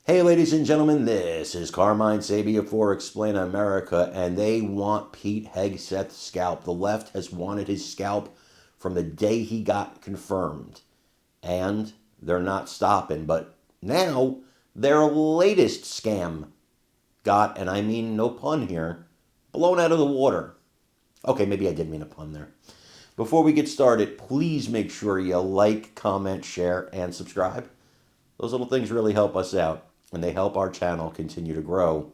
Hey, ladies and gentlemen, this is Carmine Sabia for Explain America, and they want Pete Hegseth's scalp. The left has wanted his scalp from the day he got confirmed, and they're not stopping. But now their latest scam got, and I mean no pun here, blown out of the water. Okay, maybe I did mean a pun there. Before we get started, please make sure you like, comment, share, and subscribe. Those little things really help us out, and they help our channel continue to grow.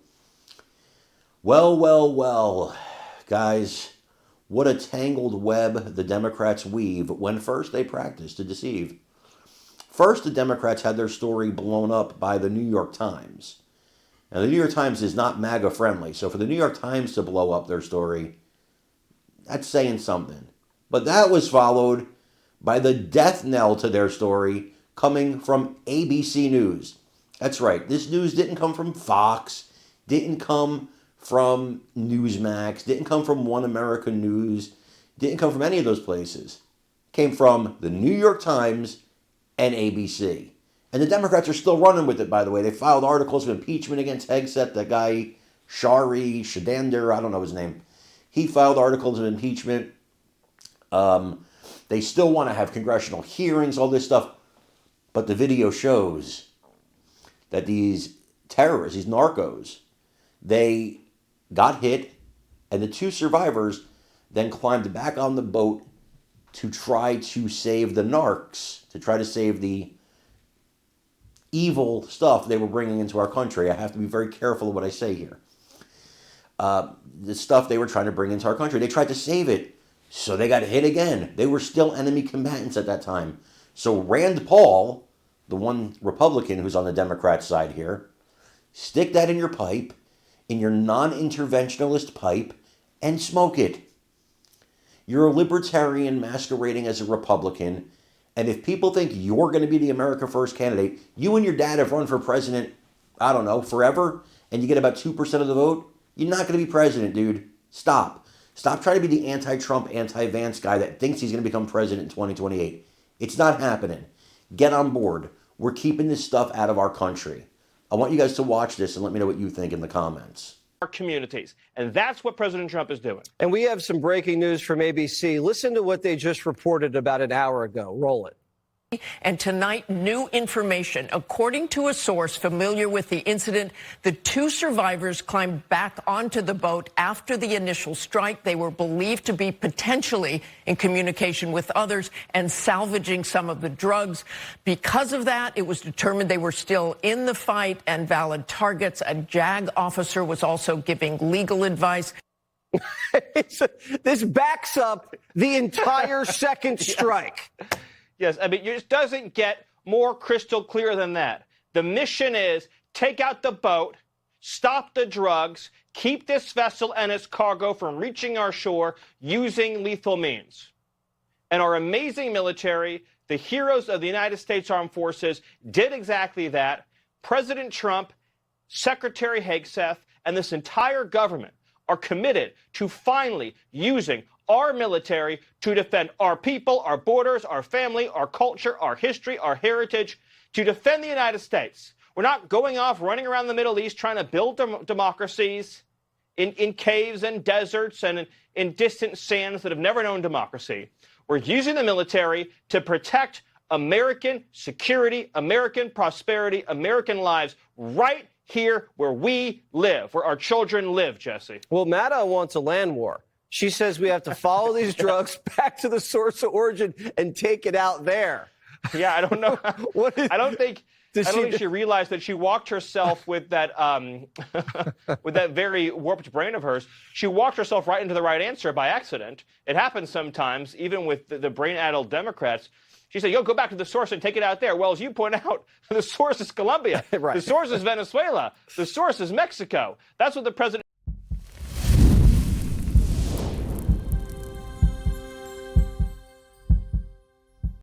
Well, guys, what a tangled web the Democrats weave when first they practice to deceive. First, the Democrats had their story blown up by the New York Times. Now, the New York Times is not MAGA friendly, so for the New York Times to blow up their story, that's saying something. But that was followed by the death knell to their story coming from ABC News. That's right. This news didn't come from Fox, didn't come from Newsmax, didn't come from One American News, didn't come from any of those places. It came from the New York Times and ABC. And the Democrats are still running with it, by the way. They filed articles of impeachment against Hegseth, that guy, Shadander, I don't know his name. He filed articles of impeachment. They still want to have congressional hearings, all this stuff. But the video shows that these terrorists, these narcos, they got hit, and the two survivors then climbed back on the boat to try to save the narcs, to try to save the evil stuff they were bringing into our country. I have to be very careful of what I say here. The stuff they were trying to bring into our country, they tried to save it, so they got hit again. They were still enemy combatants at that time. So Rand Paul, the one Republican who's on the Democrat side here, stick that in your pipe, in your non-interventionalist pipe, and smoke it. You're a libertarian masquerading as a Republican, and if people think you're going to be the America First candidate, you and your dad have run for president, I don't know, forever, and you get about 2% of the vote, you're not going to be president, dude. Stop. Stop trying to be the anti-Trump, anti-Vance guy that thinks he's going to become president in 2028. It's not happening. Get on board. We're keeping this stuff out of our country. I want you guys to watch this and let me know what you think in the comments. Our communities. And that's what President Trump is doing. And we have some breaking news from ABC. Listen to what they just reported about an hour ago. Roll it. And tonight, new information. According to a source familiar with the incident, the two survivors climbed back onto the boat after the initial strike. They were believed to be potentially in communication with others and salvaging some of the drugs. Because of that, it was determined they were still in the fight and valid targets. A JAG officer was also giving legal advice. This backs up the entire second strike. Yes, I mean, it just doesn't get more crystal clear than that. The mission is take out the boat, stop the drugs, keep this vessel and its cargo from reaching our shore using lethal means. And our amazing military, the heroes of the United States Armed Forces, did exactly that. President Trump, Secretary Hegseth, and this entire government are committed to finally using our military to defend our people, our borders, our family, our culture, our history, our heritage, to defend the United States. We're not going off running around the Middle East trying to build democracies in caves and deserts and in distant sands that have never known democracy. We're using the military to protect American security, American prosperity, American lives right here where we live, where our children live, Jesse. Well, Madda wants a land war. She says we have to follow these drugs back to the source of origin and take it out there. Yeah, I don't know. I don't think she realized that she walked herself with that with that very warped brain of hers. She walked herself right into the right answer by accident. It happens sometimes, even with the brain-addled Democrats. She said, go back to the source and take it out there. Well, as you point out, the source is Colombia. Right. The source is Venezuela. The source is Mexico. That's what the president